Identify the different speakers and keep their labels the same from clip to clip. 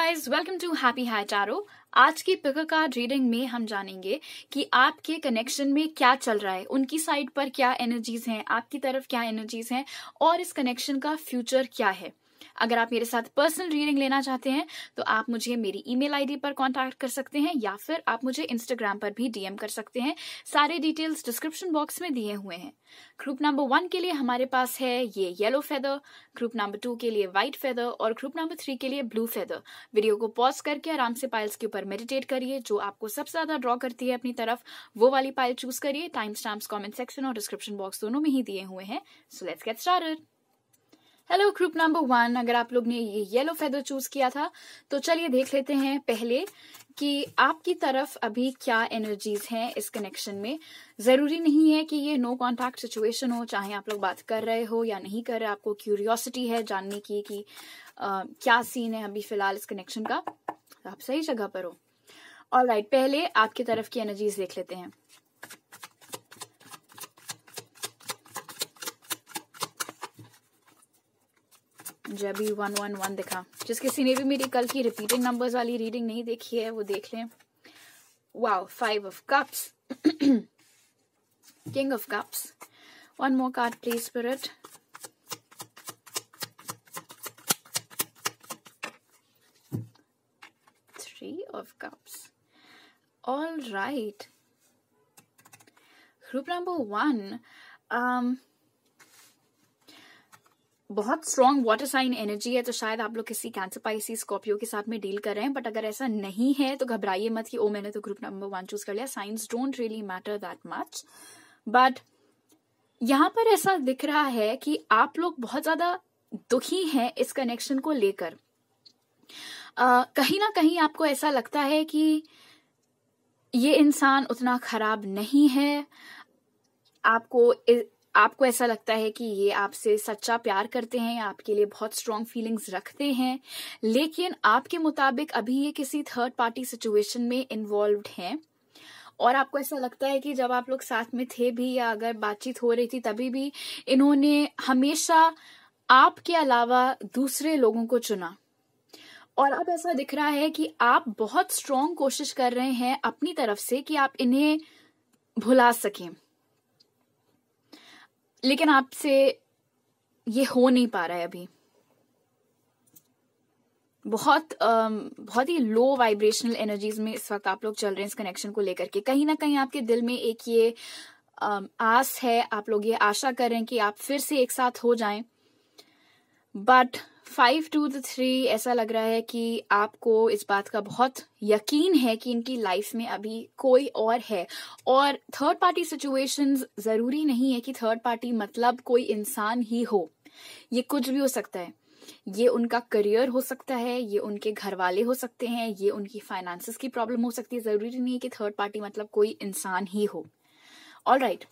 Speaker 1: Guys, welcome to happy high tarot. आज की pick card reading में हम जानेंगे कि आपके कनेक्शन में क्या चल रहा है, उनकी साइड पर क्या एनर्जीज हैं, आपकी तरफ क्या एनर्जीज हैं और इस कनेक्शन का फ्यूचर क्या है। अगर आप मेरे साथ पर्सनल रीडिंग लेना चाहते हैं तो आप मुझे मेरी ईमेल आईडी पर कांटेक्ट कर सकते हैं या फिर आप मुझे इंस्टाग्राम पर भी डीएम कर सकते हैं। सारे डिटेल्स डिस्क्रिप्शन बॉक्स में दिए हुए हैं। ग्रुप नंबर 1 के लिए हमारे पास है ये येलो फेदर, ग्रुप नंबर 2 के लिए व्हाइट फेदर और ग्रुप नंबर 3 के लिए ब्लू फेदर। वीडियो को पॉज करके आराम से पाइल्स के ऊपर मेडिटेट करिए। जो आपको सबसे ज्यादा ड्रॉ करती है अपनी तरफ वो वाली पाइल चूज करिए। टाइम स्टैम्प्स कमेंट सेक्शन और डिस्क्रिप्शन बॉक्स दोनों में ही दिए हुए हैं। So let's get started. Hello group number 1, अगर आप लोग ने ये येलो फेदर चूज किया था तो चलिए देख लेते हैं पहले कि आपकी तरफ अभी क्या एनर्जीज हैं इस कनेक्शन में। जरूरी नहीं है कि ये नो कॉन्टैक्ट सिचुएशन हो, चाहे आप लोग बात कर रहे हो या नहीं कर रहे, आपको क्यूरियोसिटी है जानने की कि क्या सीन है अभी फिलहाल इस कनेक्शन का, तो आप सही जगह पर हो। ऑलराइट, पहले आपकी तरफ की एनर्जीज देख लेते हैं। जब भी 111 दिखा, जिस किसी ने भी मेरी कल की रिपीटिंग नंबर्स वाली रीडिंग नहीं देखी है वो देख लें। Wow, 5 of cups, king of cups. One more card please spirit. Three of cups. All right, group number 1 बहुत स्ट्रॉन्ग वाटर साइन एनर्जी है, तो शायद आप लोग किसी कैंसर, पाइसिस, स्कॉर्पियो के साथ में डील कर रहे हैं। बट अगर ऐसा नहीं है तो घबराइए मत कि ओ मैंने तो ग्रुप नंबर 1 चूज कर लिया। Science don't really matter that much, but यहाँ पर ऐसा दिख रहा है कि आप लोग बहुत ज्यादा दुखी हैं इस कनेक्शन को लेकर। कहीं ना कहीं आपको ऐसा लगता है कि ये इंसान उतना खराब नहीं है। आपको ऐसा लगता है कि ये आपसे सच्चा प्यार करते हैं, आपके लिए बहुत स्ट्रॉन्ग फीलिंग्स रखते हैं, लेकिन आपके मुताबिक अभी ये किसी थर्ड पार्टी सिचुएशन में इन्वॉल्व्ड हैं। और आपको ऐसा लगता है कि जब आप लोग साथ में थे भी या अगर बातचीत हो रही थी तभी भी इन्होंने हमेशा आपके अलावा दूसरे लोगों को चुना। और अब ऐसा दिख रहा है कि आप बहुत स्ट्रॉन्ग कोशिश कर रहे हैं अपनी तरफ से कि आप इन्हें भुला सकें, लेकिन आपसे ये हो नहीं पा रहा है अभी। बहुत ही लो वाइब्रेशनल एनर्जीज में इस वक्त आप लोग चल रहे हैं इस कनेक्शन को लेकर के। कहीं ना कहीं आपके दिल में एक ये आस है, आप लोग ये आशा कर रहे हैं कि आप फिर से एक साथ हो जाएं। बट 5 to 3 ऐसा लग रहा है कि आपको इस बात का बहुत यकीन है कि इनकी लाइफ में अभी कोई और है। और थर्ड पार्टी सिचुएशंस जरूरी नहीं है कि थर्ड पार्टी मतलब कोई इंसान ही हो, ये कुछ भी हो सकता है। ये उनका करियर हो सकता है, ये उनके घर वाले हो सकते हैं, ये उनकी फाइनेंसेस की प्रॉब्लम हो सकती है। जरूरी नहीं है कि थर्ड पार्टी मतलब कोई इंसान ही हो। ऑलराइट,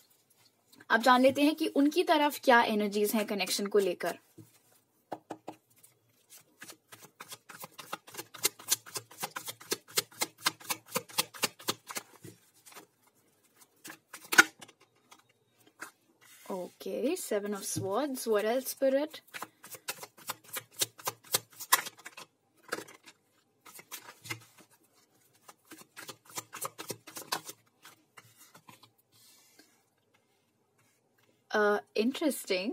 Speaker 1: अब जान लेते हैं कि उनकी तरफ क्या एनर्जीज हैं कनेक्शन को लेकर। Okay, 7 of Swords. What else, Spirit? Interesting.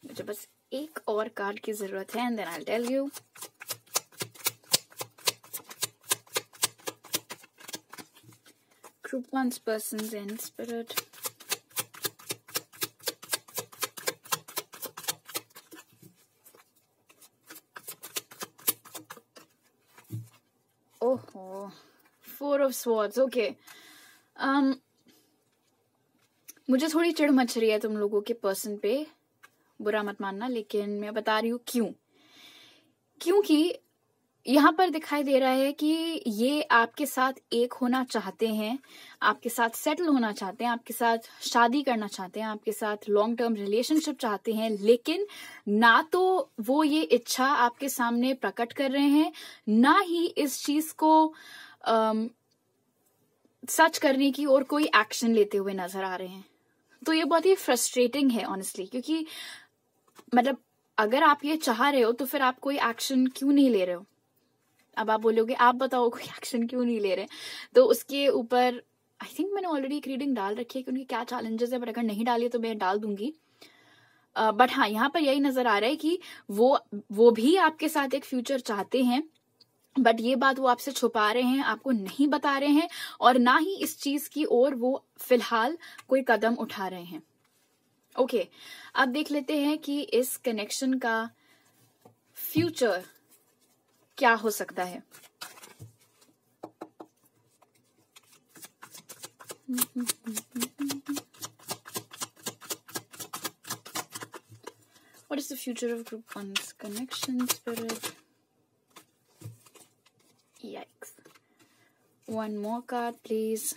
Speaker 1: मुझे बस एक और कार्ड की जरूरत है and then I'll tell you. Group 1's person's in Spirit. ओहो, 4 of Swords. ओके, मुझे थोड़ी चिढ़ मच रही है तुम लोगों के पर्सन पे, बुरा मत मानना, लेकिन मैं बता रही हूँ क्योंकि यहाँ पर दिखाई दे रहा है कि ये आपके साथ एक होना चाहते हैं, आपके साथ सेटल होना चाहते हैं, आपके साथ शादी करना चाहते हैं, आपके साथ लॉन्ग टर्म रिलेशनशिप चाहते हैं, लेकिन ना तो वो ये इच्छा आपके सामने प्रकट कर रहे हैं, ना ही इस चीज को सच करने की और कोई एक्शन लेते हुए नजर आ रहे हैं। तो ये बहुत ही फ्रस्ट्रेटिंग है ऑनेस्टली, क्योंकि मतलब अगर आप ये चाह रहे हो तो फिर आप कोई एक्शन क्यों नहीं ले रहे हो। अब आप बोलोगे आप बताओ कोई एक्शन क्यों नहीं ले रहे, तो उसके ऊपर आई थिंक मैंने ऑलरेडी एक रीडिंग डाल रखी है कि उनके क्या चैलेंजेस है, बट अगर नहीं डाली तो मैं डाल दूंगी। बट हाँ, यहाँ पर यही नजर आ रहा है कि वो भी आपके साथ एक फ्यूचर चाहते हैं, बट ये बात वो आपसे छुपा रहे हैं, आपको नहीं बता रहे हैं, और ना ही इस चीज की ओर वो फिलहाल कोई कदम उठा रहे हैं। ओके, अब देख लेते हैं कि इस कनेक्शन का फ्यूचर क्या हो सकता है। What is the future of group 1's connection, Spirit? Yikes. One more card, please.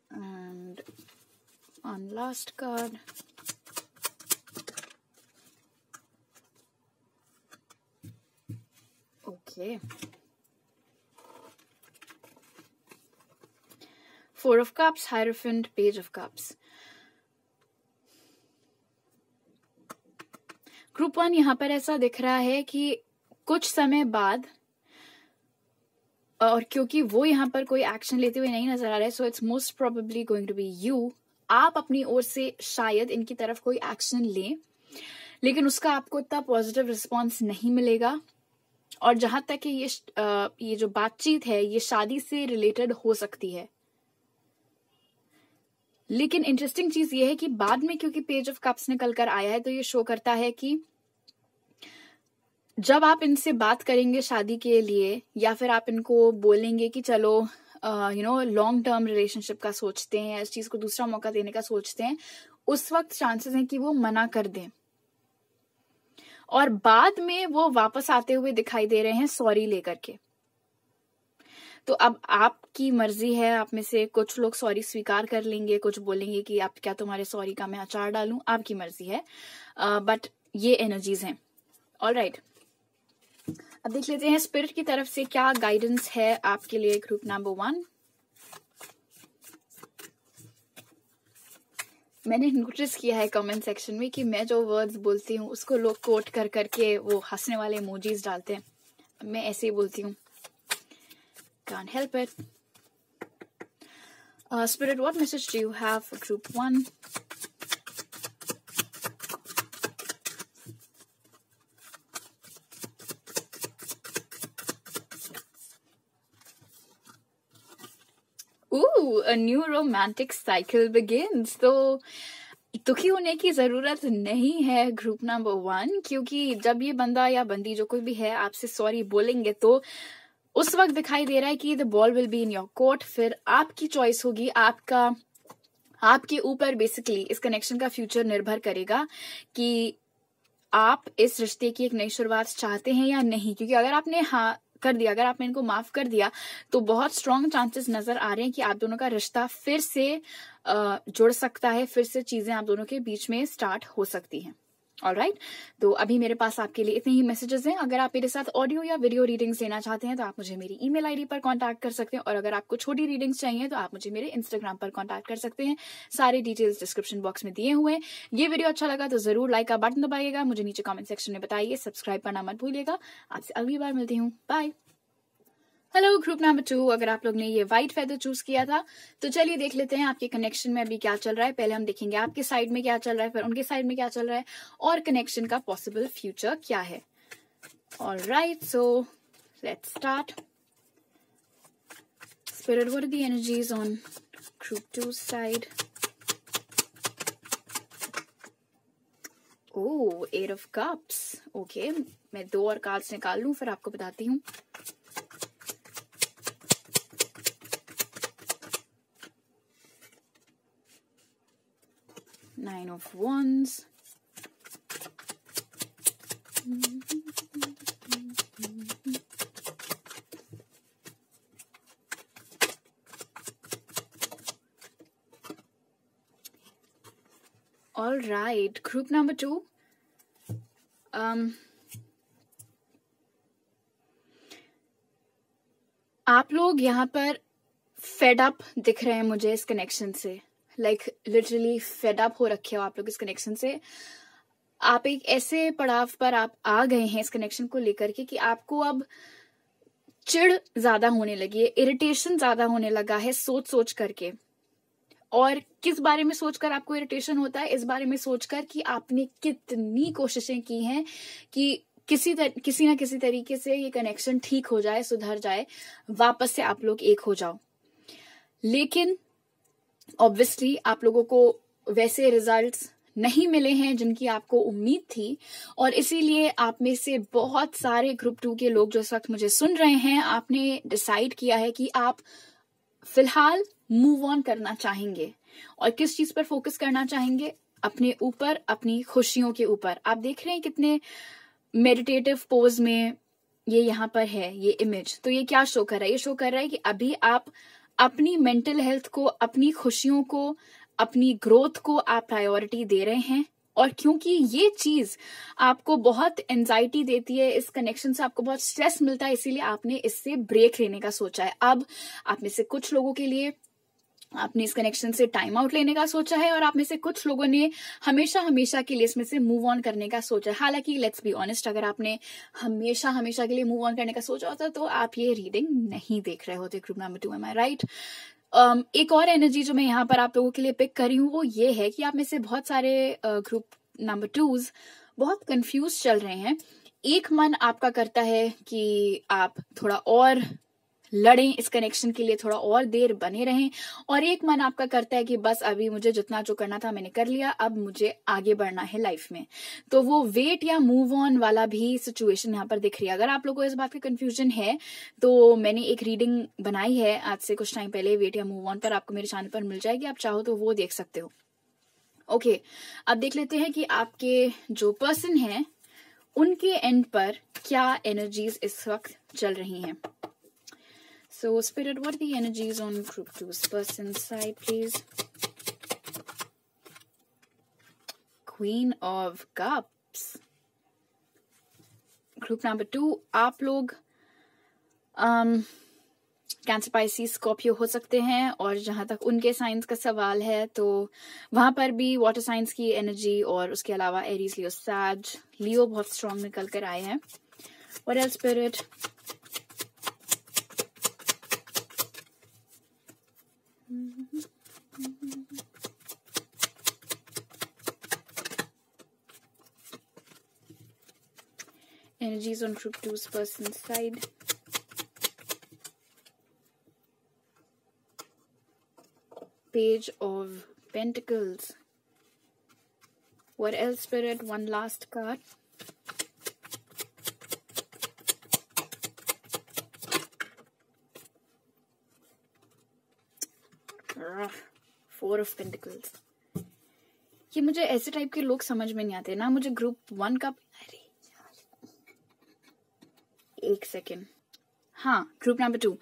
Speaker 1: And one last card. Okay. Four of Cups, Hierophant, Page of Cups. Group 1 यहाँ पर ऐसा दिख रहा है कि कुछ समय बाद, और क्योंकि वो यहाँ पर कोई एक्शन लेते हुए नहीं नजर आ रहा है, so it's most probably going to be you. आप अपनी ओर से शायद इनकी तरफ कोई एक्शन लें, लेकिन उसका आपको इतना पॉजिटिव रिस्पॉन्स नहीं मिलेगा। और जहां तक ये जो बातचीत है ये शादी से रिलेटेड हो सकती है। लेकिन इंटरेस्टिंग चीज ये है कि बाद में क्योंकि पेज ऑफ कप्स निकल कर आया है, तो ये शो करता है कि जब आप इनसे बात करेंगे शादी के लिए, या फिर आप इनको बोलेंगे कि चलो लॉन्ग टर्म रिलेशनशिप का सोचते हैं, इस चीज को दूसरा मौका देने का सोचते हैं, उस वक्त चांसेस हैं कि वो मना कर दें, और बाद में वो वापस आते हुए दिखाई दे रहे हैं सॉरी लेकर के। तो अब आपकी मर्जी है, आप में से कुछ लोग सॉरी स्वीकार कर लेंगे, कुछ बोलेंगे कि आप क्या तुम्हारे सॉरी का मैं अचार डालूं, आपकी मर्जी है, बट ये एनर्जीज हैं। ऑलराइट, अब देख लेते हैं स्पिरिट की तरफ से क्या गाइडेंस है आपके लिए ग्रुप नंबर 1। मैंने नोटिस किया है कमेंट सेक्शन में कि मैं जो वर्ड्स बोलती हूँ उसको लोग कोट कर करके वो हंसने वाले इमोजीज डालते हैं, मैं ऐसे ही बोलती हूँ, can't help it. Spirit, what message do you have for group 1? Ooh, a new romantic cycle begins. तो दुखी होने की जरूरत नहीं है ग्रुप नंबर 1, क्योंकि जब ये बंदा या बंदी जो कोई भी है आपसे सॉरी बोलेंगे, तो उस वक्त दिखाई दे रहा है कि the ball will be in your court. फिर आपकी चॉइस होगी, आपके ऊपर बेसिकली इस कनेक्शन का फ्यूचर निर्भर करेगा कि आप इस रिश्ते की एक नई शुरुआत चाहते हैं या नहीं। क्योंकि अगर आपने हाँ कर दिया, अगर आपने इनको माफ कर दिया, तो बहुत स्ट्रॉन्ग चांसेस नजर आ रहे हैं कि आप दोनों का रिश्ता फिर से जुड़ सकता है, फिर से चीजें आप दोनों के बीच में स्टार्ट हो सकती हैं। ऑलराइट, तो अभी मेरे पास आपके लिए इतने ही मैसेजेस हैं। अगर आप मेरे साथ ऑडियो या वीडियो रीडिंग्स लेना चाहते हैं तो आप मुझे मेरी ईमेल आईडी पर कांटेक्ट कर सकते हैं, और अगर आपको छोटी रीडिंग्स चाहिए तो आप मुझे मेरे इंस्टाग्राम पर कांटेक्ट कर सकते हैं। सारे डिटेल्स डिस्क्रिप्शन बॉक्स में दिए हुए हैं। ये वीडियो अच्छा लगा तो जरूर लाइक का बटन दबाइएगा, मुझे नीचे कमेंट सेक्शन में बताइए, सब्सक्राइब करना मत भूलिएगा। आपसे अगली बार मिलती हूँ, बाय। हेलो ग्रुप नंबर 2, अगर आप लोग ने ये व्हाइट फेदर चूज किया था तो चलिए देख लेते हैं आपके कनेक्शन में अभी क्या चल रहा है। पहले हम देखेंगे आपके साइड में क्या चल रहा है, फिर उनके साइड में क्या चल रहा है, और कनेक्शन का पॉसिबल फ्यूचर क्या है। Alright, so let's start. Spirit, what are the energies on group 2 side? Oh, 8 of cups. Okay, मैं 2 और कार्ड्स निकाल लूं फिर आपको बताती हूँ। Nine of Wands. All right, group number 2. आप लोग यहाँ पर फेड अप दिख रहे हैं मुझे इस कनेक्शन से। लाइक लिटरली फेड अप हो रखे हो आप लोग इस कनेक्शन से। आप एक ऐसे पड़ाव पर आप आ गए हैं इस कनेक्शन को लेकर के कि आपको अब चिढ़ ज्यादा होने लगी है, इरिटेशन ज्यादा होने लगा है सोच सोच करके। और किस बारे में सोचकर आपको इरिटेशन होता है? इस बारे में सोचकर कि आपने कितनी कोशिशें की हैं कि किसी ना किसी तरीके से ये कनेक्शन ठीक हो जाए, सुधर जाए, वापस से आप लोग एक हो जाओ। लेकिन ऑब्वियसली आप लोगों को वैसे रिजल्ट्स नहीं मिले हैं जिनकी आपको उम्मीद थी, और इसीलिए आप में से बहुत सारे ग्रुप 2 के लोग जो इस वक्त मुझे सुन रहे हैं, आपने डिसाइड किया है कि आप फिलहाल मूव ऑन करना चाहेंगे। और किस चीज पर फोकस करना चाहेंगे? अपने ऊपर, अपनी खुशियों के ऊपर। आप देख रहे हैं कितने मेडिटेटिव पोज में ये यहाँ पर है ये इमेज। तो ये क्या शो कर रहा है? ये शो कर रहा है कि अभी आप अपनी मेंटल हेल्थ को, अपनी खुशियों को, अपनी ग्रोथ को आप प्रायोरिटी दे रहे हैं। और क्योंकि ये चीज आपको बहुत एंजाइटी देती है, इस कनेक्शन से आपको बहुत स्ट्रेस मिलता है, इसीलिए आपने इससे ब्रेक लेने का सोचा है। अब आप में से कुछ लोगों के लिए आपने इस कनेक्शन से टाइम आउट लेने का सोचा है, और आप में से कुछ लोगों ने हमेशा हमेशा के लिए इसमें से मूव ऑन करने का सोचा है। हालांकि लेट्स बी ऑनेस्ट, अगर आपने हमेशा हमेशा के लिए मूव ऑन करने का सोचा होता तो आप ये रीडिंग नहीं देख रहे होते ग्रुप नंबर 2। एम आई राइट? एक और एनर्जी जो मैं यहाँ पर आप लोगों के लिए पिक कर रही हूँ वो ये है कि आप में से बहुत सारे ग्रुप नंबर 2s बहुत कंफ्यूज चल रहे हैं। एक मन आपका करता है कि आप थोड़ा और लड़ें इस कनेक्शन के लिए, थोड़ा और देर बने रहें, और एक मन आपका करता है कि बस अभी मुझे जितना जो करना था मैंने कर लिया, अब मुझे आगे बढ़ना है लाइफ में। तो वो वेट या मूव ऑन वाला भी सिचुएशन यहाँ पर दिख रही है। अगर आप लोगों को इस बात का कंफ्यूजन है तो मैंने एक रीडिंग बनाई है आज से कुछ टाइम पहले, वेट या मूव ऑन पर, आपको मेरे चैनल पर मिल जाएगी, आप चाहो तो वो देख सकते हो। ओके, अब देख लेते हैं कि आपके जो पर्सन है उनके एंड पर क्या एनर्जीज इस वक्त चल रही हैं। So, Spirit, what are the energies on Group 2's person's side, please? Queen of Cups. Group number 2, आप लोग कैंसर, पाइसिस, स्कॉर्पियो हो सकते हैं, और जहां तक उनके साइंस का सवाल है तो वहां पर भी वाटर साइंस की एनर्जी, और उसके अलावा एरीज, लियो, सैज, लियो बहुत स्ट्रांग निकल कर आए हैं। What else, Spirit? Energies on Group 2's person's side. Page of Pentacles. What else, Spirit? One last card. Four of Pentacles. ये मुझे ऐसे टाइप के लोग समझ में नहीं आते ना। मुझे ग्रुप 1 का, अरे एक सेकेंड, हाँ, ग्रुप नंबर 2।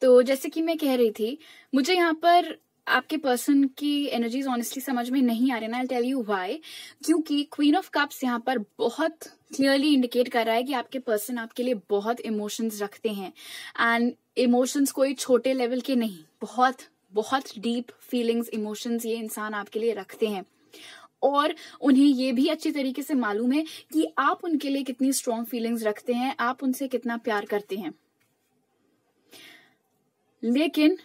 Speaker 1: तो जैसे कि मैं कह रही थी, मुझे यहाँ पर आपके पर्सन की एनर्जीज ऑनेस्टली समझ में नहीं आ रही ना। I tell you why. क्योंकि क्वीन ऑफ कप्स यहाँ पर बहुत क्लियरली इंडिकेट कर रहा है कि आपके पर्सन आपके लिए बहुत इमोशंस रखते हैं, एंड इमोशंस कोई छोटे लेवल के नहीं, बहुत बहुत डीप फीलिंग्स, इमोशंस ये इंसान आपके लिए रखते हैं। और उन्हें ये भी अच्छी तरीके से मालूम है कि आप उनके लिए कितनी स्ट्रॉन्ग फीलिंग्स रखते हैं, आप उनसे कितना प्यार करते हैं। लेकिन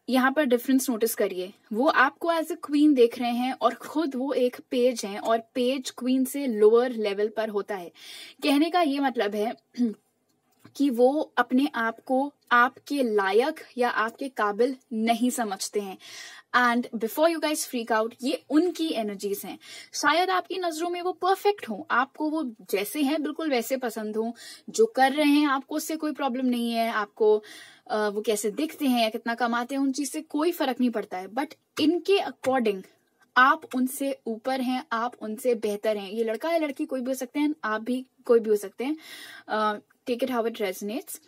Speaker 1: यहाँ पर डिफरेंस नोटिस करिए, वो आपको एज ए क्वीन देख रहे हैं और खुद वो एक पेज हैं, और पेज क्वीन से लोअर लेवल पर होता है। कहने का ये मतलब है कि वो अपने आप को आपके लायक या आपके काबिल नहीं समझते हैं। And before you guys freak out, ये उनकी एनर्जीज हैं। शायद आपकी नजरों में वो परफेक्ट हो, आपको वो जैसे हैं बिल्कुल वैसे पसंद हो, जो कर रहे हैं आपको उससे कोई प्रॉब्लम नहीं है, आपको वो कैसे दिखते हैं या कितना कमाते हैं उन चीज से कोई फर्क नहीं पड़ता है। बट इनके अकॉर्डिंग आप उनसे ऊपर हैं, आप उनसे बेहतर हैं। ये लड़का या लड़की कोई भी हो सकते हैं, आप भी कोई भी हो सकते हैं, take it how it resonates.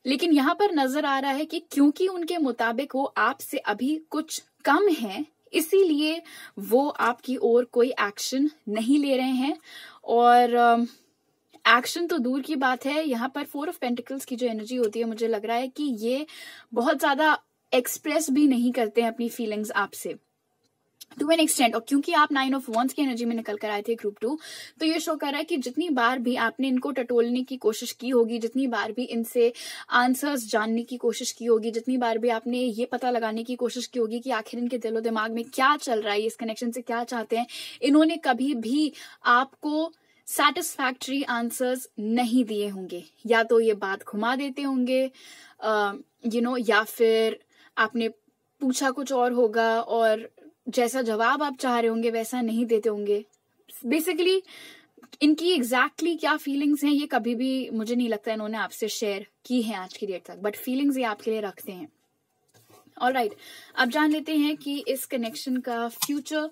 Speaker 1: लेकिन यहाँ पर नजर आ रहा है कि क्योंकि उनके मुताबिक वो आपसे अभी कुछ कम है, इसीलिए वो आपकी ओर कोई एक्शन नहीं ले रहे हैं। और एक्शन तो दूर की बात है, यहाँ पर 4 ऑफ पेंटिकल्स की जो एनर्जी होती है, मुझे लग रहा है कि ये बहुत ज्यादा एक्सप्रेस भी नहीं करते हैं अपनी फीलिंग्स आपसे। To an extent. और क्योंकि आप 9 ऑफ वॉन्ड्स की एनर्जी में निकल कर आए थे ग्रुप 2, तो ये शो कर रहा है कि जितनी बार भी आपने इनको टटोलने की कोशिश की होगी, जितनी बार भी इनसे आंसर्स जानने की कोशिश की होगी, जितनी बार भी आपने ये पता लगाने की कोशिश की होगी कि आखिर इनके दिलो दिमाग में क्या चल रहा है, इस कनेक्शन से क्या चाहते हैं, इन्होंने कभी भी आपको सैटिस्फैक्टरी आंसर्स नहीं दिए होंगे। या तो ये बात घुमा देते होंगे या फिर आपने पूछा कुछ और होगा और जैसा जवाब आप चाह रहे होंगे वैसा नहीं देते होंगे। बेसिकली इनकी एग्जैक्टली क्या फीलिंग्स हैं ये कभी भी मुझे नहीं लगता इन्होंने आपसे शेयर की हैं आज की डेट तक, बट फीलिंग्स ये आपके लिए रखते हैं। ऑलराइट, अब जान लेते हैं कि इस कनेक्शन का फ्यूचर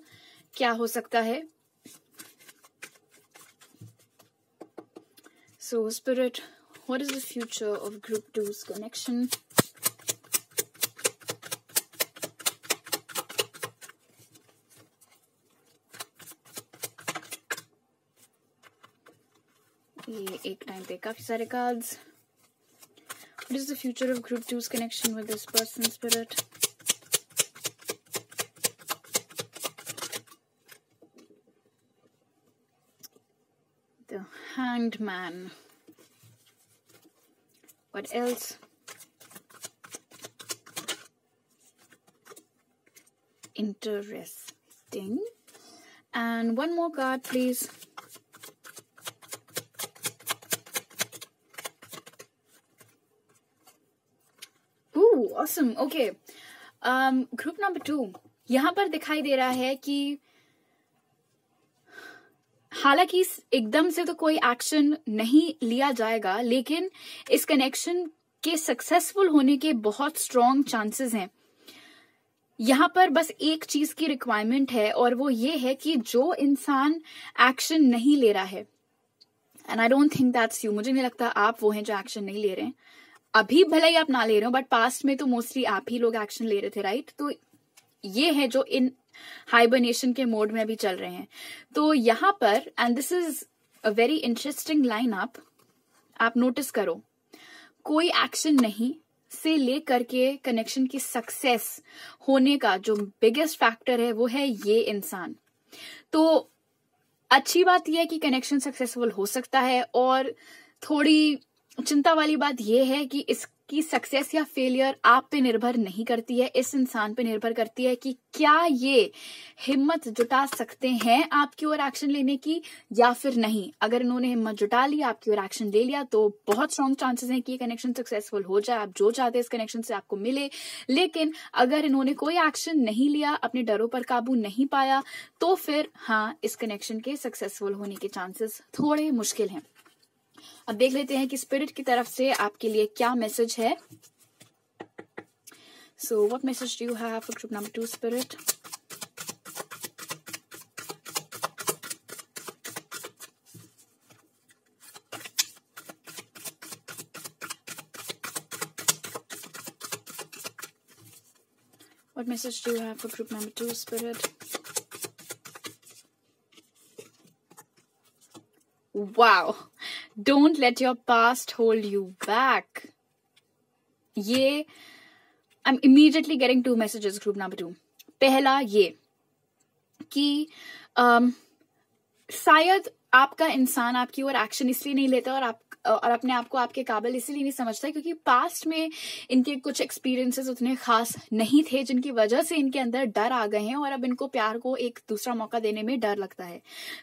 Speaker 1: क्या हो सकता है। So spirit, what is the future of group 2's connection? ये एक टाइम पे काफी सारे cards. What is the future of group 2's connection with this person, spirit? The Hanged Man. What else? Interesting. And one more card, please. Awesome. Okay. Group number 2 यहां पर दिखाई दे रहा है कि हालांकि एकदम से तो कोई एक्शन नहीं लिया जाएगा, लेकिन इस कनेक्शन के सक्सेसफुल होने के बहुत स्ट्रॉन्ग चांसेस हैं। यहां पर बस एक चीज की रिक्वायरमेंट है और वो ये है कि जो इंसान एक्शन नहीं ले रहा है, and I don't think that's you, मुझे नहीं लगता आप वो हैं जो एक्शन नहीं ले रहे हैं। अभी भले ही आप ना ले रहे हो, बट पास्ट में तो मोस्टली आप ही लोग एक्शन ले रहे थे, राइट? तो ये है जो इन हाइबरनेशन के मोड में भी चल रहे हैं। तो यहां पर, and this is a very interesting line up, आप नोटिस करो, कोई एक्शन नहीं से लेकर के कनेक्शन की सक्सेस होने का जो बिगेस्ट फैक्टर है वो है ये इंसान। तो अच्छी बात यह है कि कनेक्शन सक्सेसफुल हो सकता है, और थोड़ी चिंता वाली बात यह है कि इसकी सक्सेस या फेलियर आप पे निर्भर नहीं करती है, इस इंसान पे निर्भर करती है कि क्या ये हिम्मत जुटा सकते हैं आपकी ओर एक्शन लेने की या फिर नहीं। अगर इन्होंने हिम्मत जुटा ली, आपकी ओर एक्शन ले लिया, तो बहुत स्ट्रॉन्ग चांसेस हैं कि ये कनेक्शन सक्सेसफुल हो जाए, आप जो चाहते हैं इस कनेक्शन से आपको मिले। लेकिन अगर इन्होंने कोई एक्शन नहीं लिया, अपने डरों पर काबू नहीं पाया, तो फिर हाँ, इस कनेक्शन के सक्सेसफुल होने के चांसेस थोड़े मुश्किल हैं। अब देख लेते हैं कि स्पिरिट की तरफ से आपके लिए क्या मैसेज है। So what message do you have for group number 2, spirit? What message do you have for group number 2, spirit? Wow. Don't let your past hold you back. ये I'm immediately getting 2 messages group number 2. पहला ये कि शायद आपका इंसान आपकी ओर action इसलिए नहीं लेता और अपने आप को आपके काबिल इसलिए नहीं समझता क्योंकि पास्ट में इनके कुछ एक्सपीरियंसेस उतने खास नहीं थे, जिनकी वजह से इनके अंदर डर आ गए हैं और अब इनको प्यार को एक दूसरा मौका देने में डर लगता है।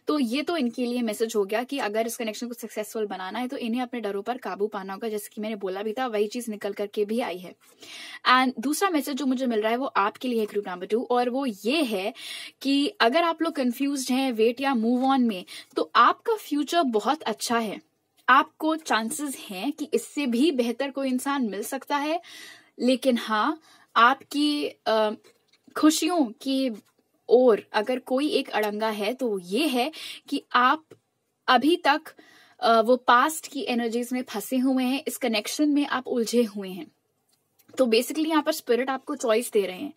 Speaker 1: तो ये तो इनके लिए मैसेज हो गया कि अगर इस कनेक्शन को सक्सेसफुल बनाना है तो इन्हें अपने डरों पर काबू पाना होगा, जैसे कि मैंने बोला भी था, वही चीज निकल करके भी आई है। एंड दूसरा मैसेज जो मुझे मिल रहा है वो आपके लिए है ग्रुप नंबर 2, और वो ये है कि अगर आप लोग कंफ्यूज्ड हैं वेट या मूव ऑन में, तो आपका फ्यूचर बहुत अच्छा है। आपको चांसेस हैं कि इससे भी बेहतर कोई इंसान मिल सकता है, लेकिन हाँ, आपकी खुशियों की ओर अगर कोई एक अड़ंगा है तो ये है कि आप अभी तक वो पास्ट की एनर्जीज में फंसे हुए हैं, इस कनेक्शन में आप उलझे हुए हैं। तो बेसिकली यहाँ पर स्पिरिट आपको चॉइस दे रहे हैं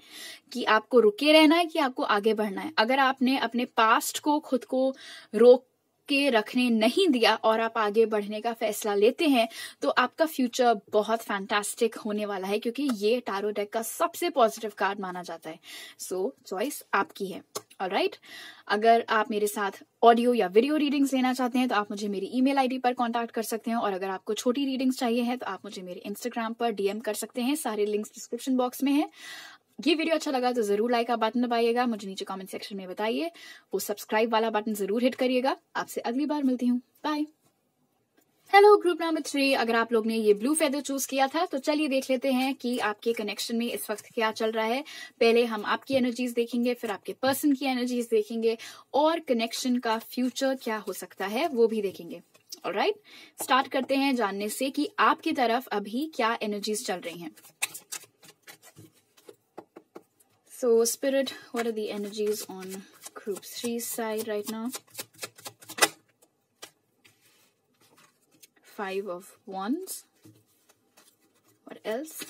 Speaker 1: कि आपको रुके रहना है कि आपको आगे बढ़ना है। अगर आपने अपने पास्ट को खुद को रोक के रखने नहीं दिया और आप आगे बढ़ने का फैसला लेते हैं, तो आपका फ्यूचर बहुत फैंटास्टिक होने वाला है, क्योंकि ये टैरो डेक का सबसे पॉजिटिव कार्ड माना जाता है। सो चॉइस आपकी है। ऑलराइट, अगर आप मेरे साथ ऑडियो या वीडियो रीडिंग्स लेना चाहते हैं तो आप मुझे मेरी ईमेल आईडी पर कांटेक्ट कर सकते हैं, और अगर आपको छोटी रीडिंग्स चाहिए है तो आप मुझे मेरे इंस्टाग्राम पर डीएम कर सकते हैं। सारे लिंक्स डिस्क्रिप्शन बॉक्स में है। ये वीडियो अच्छा लगा तो जरूर लाइक का बटन दबाइएगा, मुझे नीचे कमेंट सेक्शन में बताइए, वो सब्सक्राइब वाला बटन जरूर हिट करिएगा। आपसे अगली बार मिलती हूँ, बाय। हेलो ग्रुप नंबर 3, अगर आप लोग ने ये ब्लू फेदर चूज किया था तो चलिए देख लेते हैं कि आपके कनेक्शन में इस वक्त क्या चल रहा है। पहले हम आपकी एनर्जीज देखेंगे, फिर आपके पर्सन की एनर्जीज देखेंगे, और कनेक्शन का फ्यूचर क्या हो सकता है वो भी देखेंगे। ऑलराइट, स्टार्ट करते हैं जानने से कि आपकी तरफ अभी क्या एनर्जीज चल रही हैं। So, Spirit, what are the energies on Group 3's side right now? 5 of Wands. What else?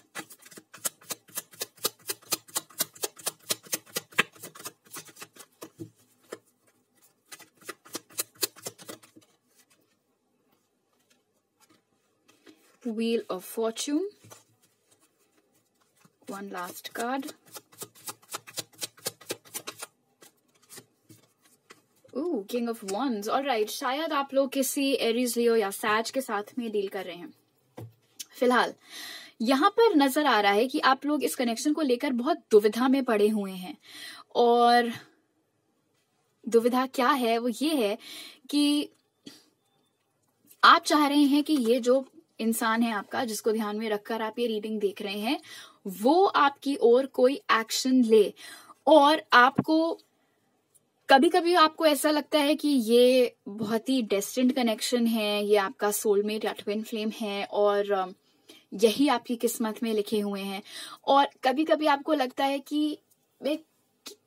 Speaker 1: Wheel of Fortune. One last card. King of wands. Alright, शायद आप लोग किसी एरीज, लियो या सैज के साथ में डील कर रहे हैं। फिलहाल यहाँ पर नजर आ रहा है कि आप लोग इस कनेक्शन को लेकर बहुत दुविधा में पड़े हुए हैं, और दुविधा क्या है वो ये है कि आप चाह रहे हैं कि ये जो इंसान है आपका, जिसको ध्यान में रखकर आप ये रीडिंग देख रहे हैं, वो आपकी ओर कोई एक्शन ले, और आपको कभी कभी आपको ऐसा लगता है कि ये बहुत ही डेस्टिन्ड कनेक्शन है, ये आपका सोलमेट या ट्विन फ्लेम है, और यही आपकी किस्मत में लिखे हुए हैं। और कभी कभी आपको लगता है कि मैं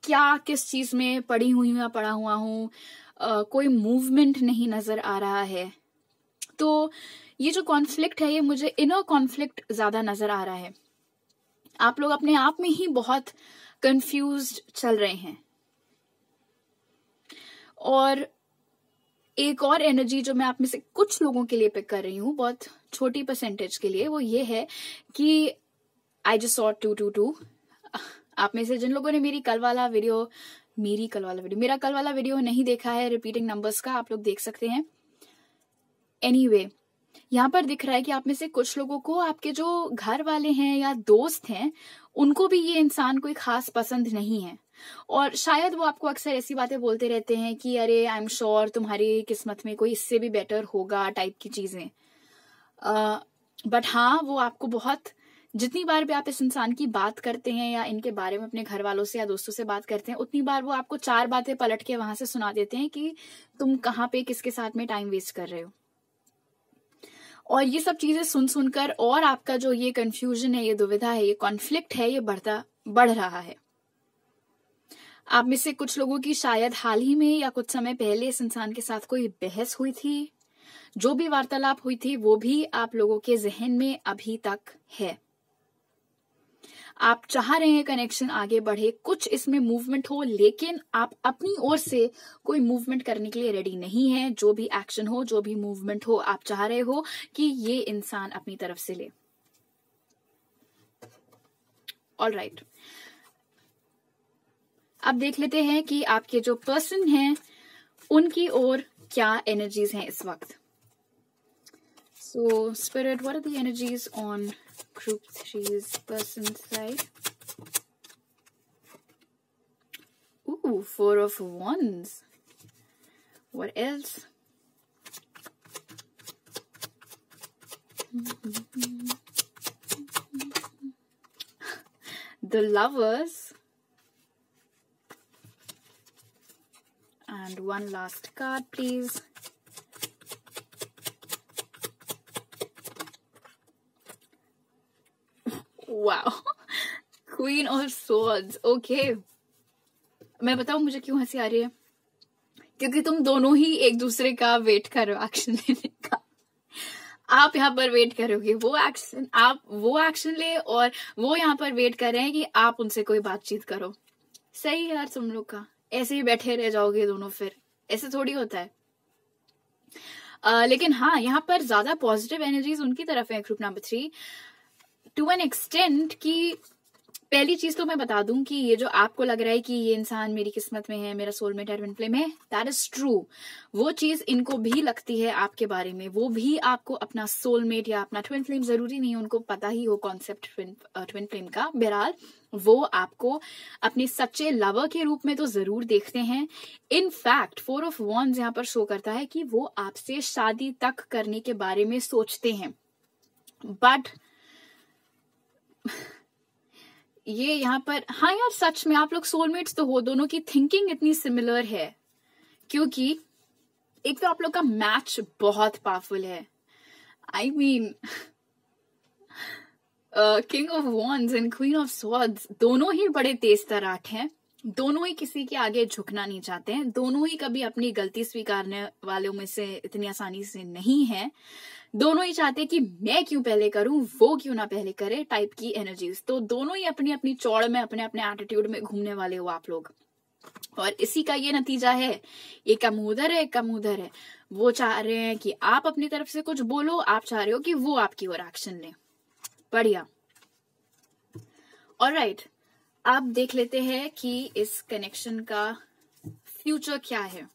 Speaker 1: क्या किस चीज में पड़ी हुई हूँ या पड़ा हुआ हूँ, कोई मूवमेंट नहीं नजर आ रहा है। तो ये जो कॉन्फ्लिक्ट है, ये मुझे इनर कॉन्फ्लिक्ट ज्यादा नजर आ रहा है। आप लोग अपने आप में ही बहुत कंफ्यूज्ड चल रहे हैं। और एक और एनर्जी जो मैं आप में से कुछ लोगों के लिए पिक कर रही हूँ, बहुत छोटी परसेंटेज के लिए, वो ये है कि आई जस्ट सॉ 222। आप में से जिन लोगों ने मेरा कल वाला वीडियो नहीं देखा है रिपीटिंग नंबर्स का, आप लोग देख सकते हैं। एनीवे, यहाँ पर दिख रहा है कि आप में से कुछ लोगों को आपके जो घर वाले हैं या दोस्त हैं, उनको भी ये इंसान कोई खास पसंद नहीं है, और शायद वो आपको अक्सर ऐसी बातें बोलते रहते हैं कि अरे आई एम श्योर तुम्हारी किस्मत में कोई इससे भी बेटर होगा, टाइप की चीजें। बट हाँ, वो आपको बहुत, जितनी बार भी आप इस इंसान की बात करते हैं या इनके बारे में अपने घर वालों से या दोस्तों से बात करते हैं, उतनी बार वो आपको 4 बातें पलट के वहां से सुना देते हैं कि तुम कहाँ पे किसके साथ में टाइम वेस्ट कर रहे हो। और ये सब चीजें सुन सुनकर, और आपका जो ये कंफ्यूजन है, ये दुविधा है, ये कॉन्फ्लिक्ट है, ये बढ़ रहा है। आप में से कुछ लोगों की शायद हाल ही में या कुछ समय पहले इस इंसान के साथ कोई बहस हुई थी। जो भी वार्तालाप हुई थी वो भी आप लोगों के जहन में अभी तक है। आप चाह रहे हैं कनेक्शन आगे बढ़े, कुछ इसमें मूवमेंट हो, लेकिन आप अपनी ओर से कोई मूवमेंट करने के लिए रेडी नहीं है। जो भी एक्शन हो, जो भी मूवमेंट हो, आप चाह रहे हो कि ये इंसान अपनी तरफ से ले। ऑलराइट, अब देख लेते हैं कि आपके जो पर्सन हैं उनकी ओर क्या एनर्जीज हैं इस वक्त। So spirit, what are the energies on Group 3's person side? Ooh, 4 of Wands. What else? The Lovers. And one last card, please. Wow. Queen of Swords. Okay. मैं बताऊं मुझे क्यों हंसी आ रही है? क्योंकि तुम दोनों ही एक दूसरे का वेट कर रहे हो एक्शन लेने का। आप यहाँ पर वेट करोगे वो एक्शन ले, और वो यहाँ पर वेट कर रहे हैं कि आप उनसे कोई बातचीत करो। सही है यार तुम लोग का, ऐसे ही बैठे रह जाओगे दोनों, फिर ऐसे थोड़ी होता है। लेकिन हाँ, यहाँ पर ज्यादा पॉजिटिव एनर्जीज उनकी तरफ है group number 3 to an extent कि पहली चीज तो मैं बता दूं कि ये जो आपको लग रहा है कि ये इंसान मेरी किस्मत में है, मेरा सोलमेट है, ट्विन फ्लेम है, दैट इज ट्रू। वो चीज इनको भी लगती है आपके बारे में, वो भी आपको अपना सोलमेट या अपना ट्विन फ्लेम, जरूरी नहीं उनको पता ही हो कॉन्सेप्ट ट्विन फ्लेम का, बहरहाल वो आपको अपने सच्चे लवर के रूप में तो जरूर देखते हैं। इनफैक्ट 4 ऑफ वॉन्ड्स यहाँ पर शो करता है कि वो आपसे शादी तक करने के बारे में सोचते हैं, बट ये यहाँ पर, हाँ यार सच में आप लोग सोलमेट्स तो हो, दोनों की थिंकिंग इतनी सिमिलर है, क्योंकि एक तो आप लोग का मैच बहुत पावरफुल है। I mean king of wands and queen of swords दोनों ही बड़े तेज तराट हैं, दोनों ही किसी के आगे झुकना नहीं चाहते हैं, दोनों ही कभी अपनी गलती स्वीकारने वालों में से इतनी आसानी से नहीं है, दोनों ही चाहते कि मैं क्यों पहले करूं, वो क्यों ना पहले करे टाइप की एनर्जीज। तो दोनों ही अपनी अपनी चौड़ में, अपने अपने एटीट्यूड में घूमने वाले हो आप लोग, और इसी का ये नतीजा है, ये कम उधर है कम उधर है। वो चाह रहे हैं कि आप अपनी तरफ से कुछ बोलो, आप चाह रहे हो कि वो आपकी ओर एक्शन ले। बढ़िया, ऑलराइट, अब देख लेते हैं कि इस कनेक्शन का फ्यूचर क्या है।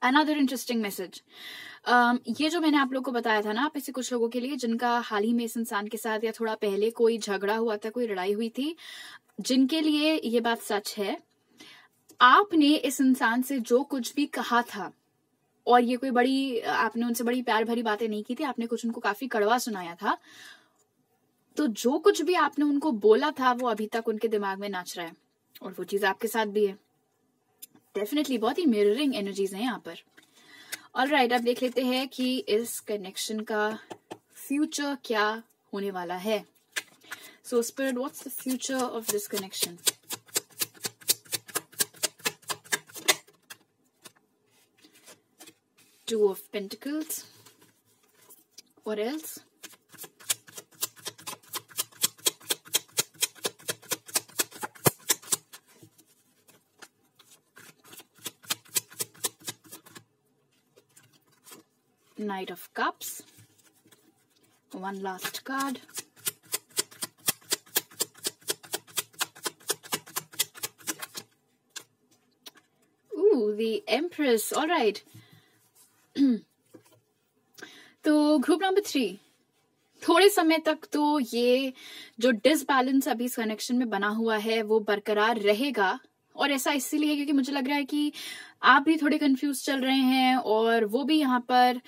Speaker 1: अनदर इंटरेस्टिंग मैसेज, ये जो मैंने आप लोग को बताया था ना, आप ऐसे कुछ लोगों के लिए जिनका हाल ही में इस इंसान के साथ या थोड़ा पहले कोई झगड़ा हुआ था, कोई लड़ाई हुई थी, जिनके लिए ये बात सच है, आपने इस इंसान से जो कुछ भी कहा था, और ये कोई बड़ी, आपने उनसे बड़ी प्यार भरी बातें नहीं की थी, आपने कुछ उनको काफी कड़वा सुनाया था, तो जो कुछ भी आपने उनको बोला था वो अभी तक उनके दिमाग में नाच रहा है, और वो चीज आपके साथ भी है। डेफिनेटली बहुत ही मिररिंग एनर्जीज हैं यहाँ पर। ऑलराइट, अब देख लेते हैं कि इस कनेक्शन का फ्यूचर क्या होने वाला है। So spirit, what's the future of this connection? Two of Pentacles. What else? Knight of Cups. One last card. Ooh, the Empress. All right. तो ग्रुप नंबर 3, थोड़े समय तक तो ये जो डिसबैलेंस अभी इस कनेक्शन में बना हुआ है वो बरकरार रहेगा, और ऐसा इसीलिए क्योंकि मुझे लग रहा है कि आप भी थोड़े कंफ्यूज चल रहे हैं, और वो भी यहाँ पर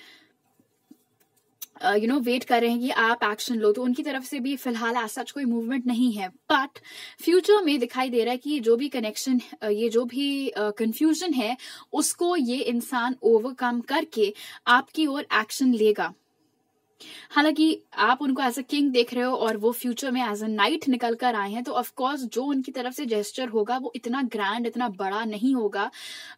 Speaker 1: वेट कर रहे हैं कि आप एक्शन लो, तो उनकी तरफ से भी फिलहाल ऐसा कोई मूवमेंट नहीं है। बट फ्यूचर में दिखाई दे रहा है कि जो भी कनेक्शन, ये जो भी कंफ्यूजन है, उसको ये इंसान ओवरकम करके आपकी ओर एक्शन लेगा। हालांकि आप उनको एज अ किंग देख रहे हो और वो फ्यूचर में एज अ नाइट निकल कर आए हैं, तो ऑफ कोर्स जो उनकी तरफ से जेस्चर होगा वो इतना ग्रैंड, इतना बड़ा नहीं होगा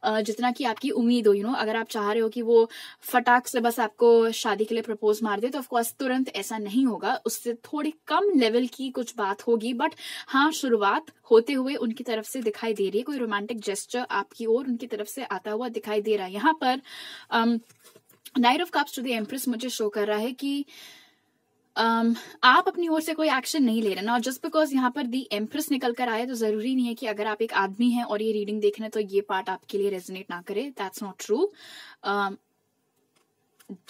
Speaker 1: जितना कि आपकी उम्मीद हो। अगर आप चाह रहे हो कि वो फटाक से बस आपको शादी के लिए प्रपोज मार दे, तो ऑफ कोर्स तुरंत ऐसा नहीं होगा, उससे थोड़ी कम लेवल की कुछ बात होगी। बट हाँ, शुरुआत होते हुए उनकी तरफ से दिखाई दे रही है, कोई रोमांटिक जेस्चर आपकी ओर उनकी तरफ से आता हुआ दिखाई दे रहा है। यहाँ पर night of cups to the empress मुझे शो कर रहा है कि आप अपनी ओर से कोई एक्शन नहीं ले रहे ना, जस्ट बिकॉज यहाँ पर दी एम्प्रेस निकल कर आए तो जरूरी नहीं है कि अगर आप एक आदमी हैं और ये रीडिंग देख रहे हैं तो ये पार्ट आपके लिए रेजोनेट ना करे। That's not true.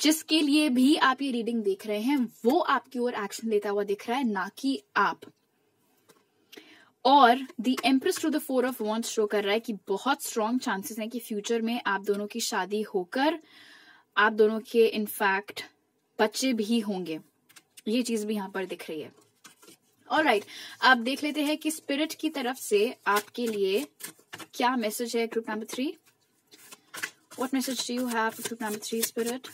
Speaker 1: जिसके लिए भी आप ये रीडिंग देख रहे हैं वो आपकी ओर एक्शन लेता हुआ दिख रहा है, ना कि आप। और the empress to the 4 of wands show कर रहा है कि बहुत स्ट्रॉन्ग चांसेस हैं कि फ्यूचर में आप दोनों की शादी होकर आप दोनों के इनफैक्ट बच्चे भी होंगे। ये चीज भी यहां पर दिख रही है। ऑलराइट, आप देख लेते हैं कि स्पिरिट की तरफ से आपके लिए क्या मैसेज है group number 3। What message do you have for group number 3 spirit?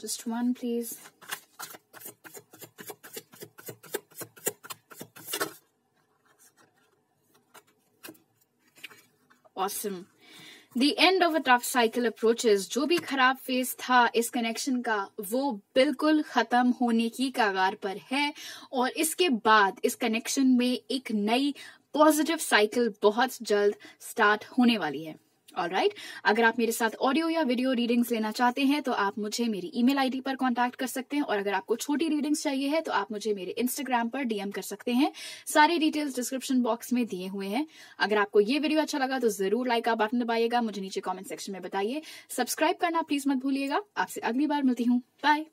Speaker 1: Just one, please. Awesome. The end of a tough cycle approaches. जो भी खराब फेज था इस कनेक्शन का वो बिल्कुल खत्म होने की कगार पर है और इसके बाद इस कनेक्शन में एक नई पॉजिटिव साइकिल बहुत जल्द स्टार्ट होने वाली है। ऑलराइट, अगर आप मेरे साथ ऑडियो या वीडियो रीडिंग्स लेना चाहते हैं तो आप मुझे मेरी ईमेल आईडी पर कांटेक्ट कर सकते हैं और अगर आपको छोटी रीडिंग्स चाहिए है तो आप मुझे मेरे इंस्टाग्राम पर डीएम कर सकते हैं। सारे डिटेल्स डिस्क्रिप्शन बॉक्स में दिए हुए हैं। अगर आपको ये वीडियो अच्छा लगा तो जरूर लाइक का बटन दबाइएगा, मुझे नीचे कॉमेंट सेक्शन में बताइए। सब्सक्राइब करना प्लीज मत भूलिएगा। आपसे अगली बार मिलती हूँ। बाय।